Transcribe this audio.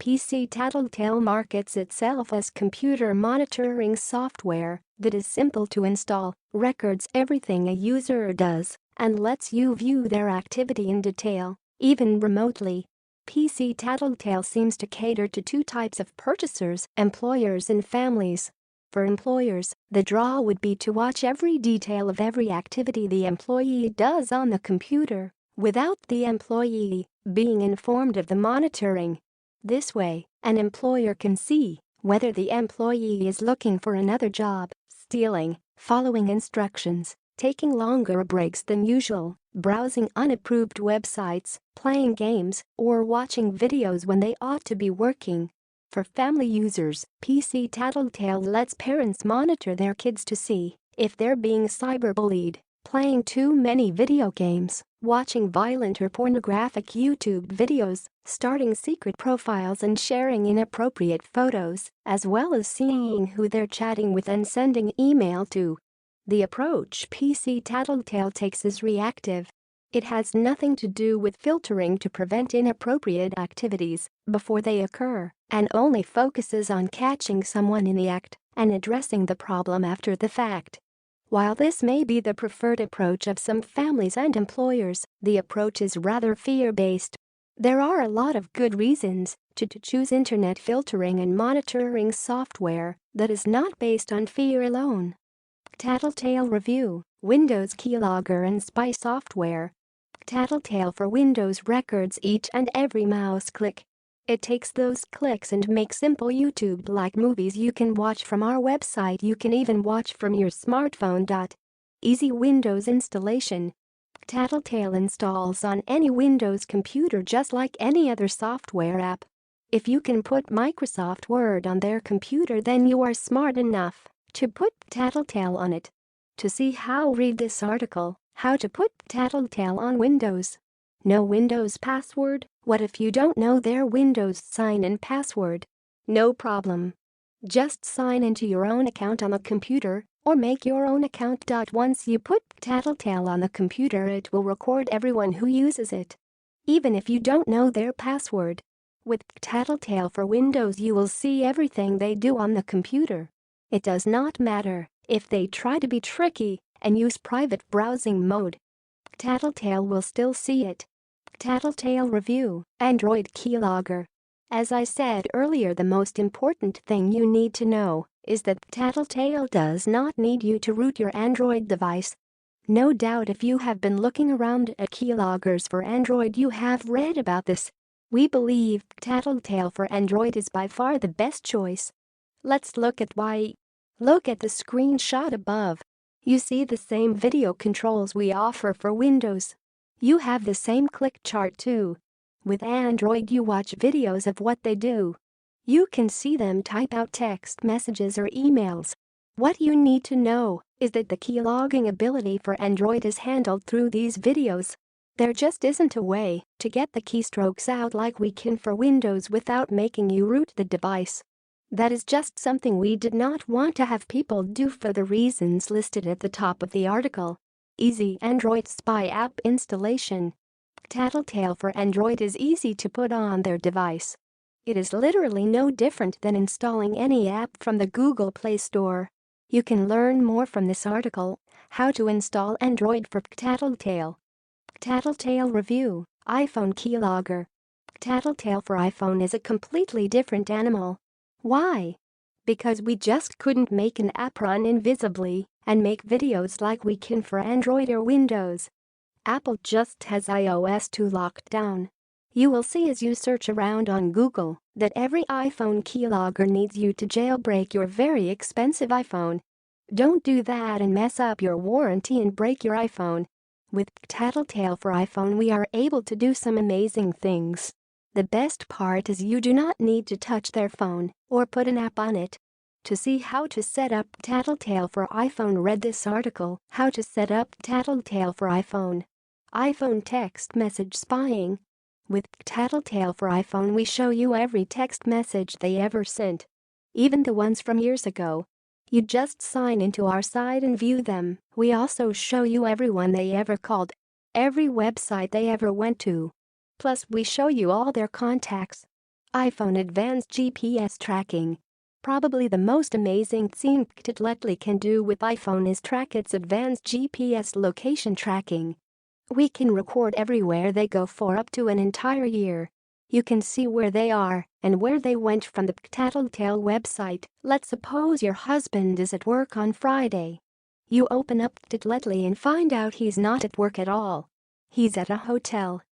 PC Tattletale markets itself as computer monitoring software that is simple to install, records everything a user does, and lets you view their activity in detail, even remotely. PC Tattletale seems to cater to two types of purchasers: employers and families. For employers, the draw would be to watch every detail of every activity the employee does on the computer, without the employee being informed of the monitoring. This way, an employer can see whether the employee is looking for another job, stealing, following instructions, taking longer breaks than usual, browsing unapproved websites, playing games, or watching videos when they ought to be working. For family users, PC Tattletale lets parents monitor their kids to see if they're being cyberbullied, playing too many video games, watching violent or pornographic YouTube videos, starting secret profiles and sharing inappropriate photos, as well as seeing who they're chatting with and sending email to. The approach PC Tattletale takes is reactive. It has nothing to do with filtering to prevent inappropriate activities before they occur, and only focuses on catching someone in the act and addressing the problem after the fact. While this may be the preferred approach of some families and employers, the approach is rather fear-based. There are a lot of good reasons to choose internet filtering and monitoring software that is not based on fear alone. Tattletale Review: Windows Keylogger and Spy software. Tattletale for Windows records each and every mouse click. It takes those clicks and makes simple YouTube-like movies you can watch from our website. You can even watch from your smartphone. Easy Windows installation. Tattletale installs on any Windows computer just like any other software app. If you can put Microsoft Word on their computer, then you are smart enough to put Tattletale on it. To see how, read this article, How to Put Tattletale on Windows. No Windows password? What if you don't know their Windows sign-in password? No problem. Just sign into your own account on the computer, or make your own account. Once you put Tattletale on the computer, it will record everyone who uses it, even if you don't know their password. With Tattletale for Windows, you will see everything they do on the computer. It does not matter if they try to be tricky and use private browsing mode. Tattletale will still see it. Tattletale Review: Android Keylogger. As I said earlier, the most important thing you need to know is that Tattletale does not need you to root your Android device. No doubt if you have been looking around at keyloggers for Android, you have read about this. We believe Tattletale for Android is by far the best choice. Let's look at why. Look at the screenshot above. You see the same video controls we offer for Windows. You have the same click chart too. With Android, you watch videos of what they do. You can see them type out text messages or emails. What you need to know is that the keylogging ability for Android is handled through these videos. There just isn't a way to get the keystrokes out like we can for Windows without making you root the device. That is just something we did not want to have people do for the reasons listed at the top of the article. Easy Android Spy app installation. Tattletale for Android is easy to put on their device. It is literally no different than installing any app from the Google Play Store. You can learn more from this article, How to Install Android for Tattletale. Tattletale Review: iPhone Keylogger. Tattletale for iPhone is a completely different animal. Why? Because we just couldn't make an app run invisibly and make videos like we can for Android or Windows. Apple just has iOS 2 locked down. You will see as you search around on Google that every iPhone keylogger needs you to jailbreak your very expensive iPhone. Don't do that and mess up your warranty and break your iPhone. With Tattletale for iPhone, we are able to do some amazing things. The best part is you do not need to touch their phone or put an app on it. To see how to set up Tattletale for iPhone, read this article, How to Set Up Tattletale for iPhone. iPhone text message spying. With Tattletale for iPhone, we show you every text message they ever sent, even the ones from years ago. You just sign into our site and view them. We also show you everyone they ever called, every website they ever went to. Plus, we show you all their contacts. iPhone Advanced GPS Tracking. Probably the most amazing thing pcTattletale can do with iPhone is track its advanced GPS location tracking. We can record everywhere they go for up to an entire year. You can see where they are and where they went from the pcTattletale website. Let's suppose your husband is at work on Friday. You open up pcTattletale and find out he's not at work at all. He's at a hotel.